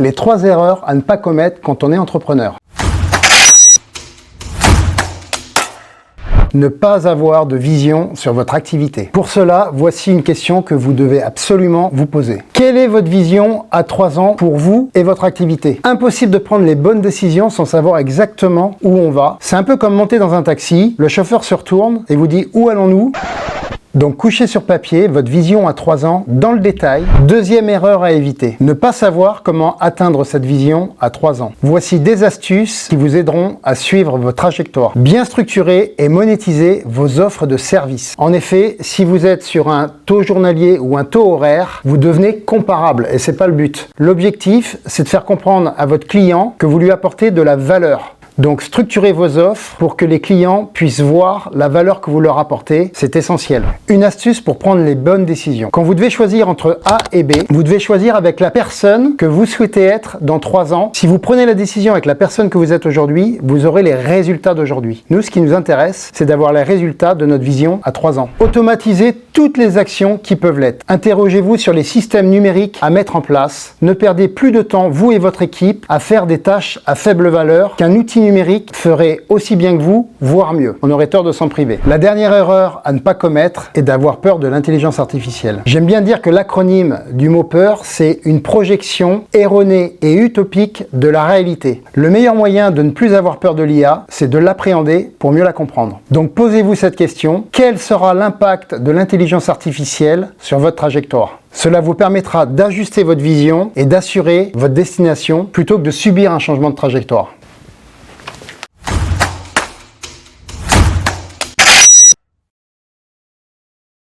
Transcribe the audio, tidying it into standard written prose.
les 3 erreurs à ne pas commettre quand on est entrepreneur. Ne pas avoir de vision sur votre activité. Pour cela, voici une question que vous devez absolument vous poser. Quelle est votre vision à 3 ans pour vous et votre activité? Impossible de prendre les bonnes décisions sans savoir exactement où on va. C'est un peu comme monter dans un taxi, le chauffeur se retourne et vous dit « Où allons-nous ?» Donc couchez sur papier votre vision à 3 ans dans le détail. Deuxième erreur à éviter, ne pas savoir comment atteindre cette vision à 3 ans. Voici des astuces qui vous aideront à suivre votre trajectoire. Bien structurer et monétiser vos offres de services. En effet, si vous êtes sur un taux journalier ou un taux horaire, vous devenez comparable et c'est pas le but. L'objectif, c'est de faire comprendre à votre client que vous lui apportez de la valeur. Donc structurez vos offres pour que les clients puissent voir la valeur que vous leur apportez, c'est essentiel. Une astuce pour prendre les bonnes décisions. Quand vous devez choisir entre A et B, vous devez choisir avec la personne que vous souhaitez être dans 3 ans. Si vous prenez la décision avec la personne que vous êtes aujourd'hui, vous aurez les résultats d'aujourd'hui. Nous, ce qui nous intéresse, c'est d'avoir les résultats de notre vision à 3 ans. Automatisez toutes les actions qui peuvent l'être. Interrogez-vous sur les systèmes numériques à mettre en place. Ne perdez plus de temps, vous et votre équipe, à faire des tâches à faible valeur qu'un outil numérique ferait aussi bien que vous, voire mieux. On aurait tort de s'en priver. La dernière erreur à ne pas commettre est d'avoir peur de l'intelligence artificielle. J'aime bien dire que l'acronyme du mot peur, c'est une projection erronée et utopique de la réalité. Le meilleur moyen de ne plus avoir peur de l'IA, c'est de l'appréhender pour mieux la comprendre. Donc posez-vous cette question, quel sera l'impact de l'intelligence artificielle sur votre trajectoire ? Cela vous permettra d'ajuster votre vision et d'assurer votre destination plutôt que de subir un changement de trajectoire.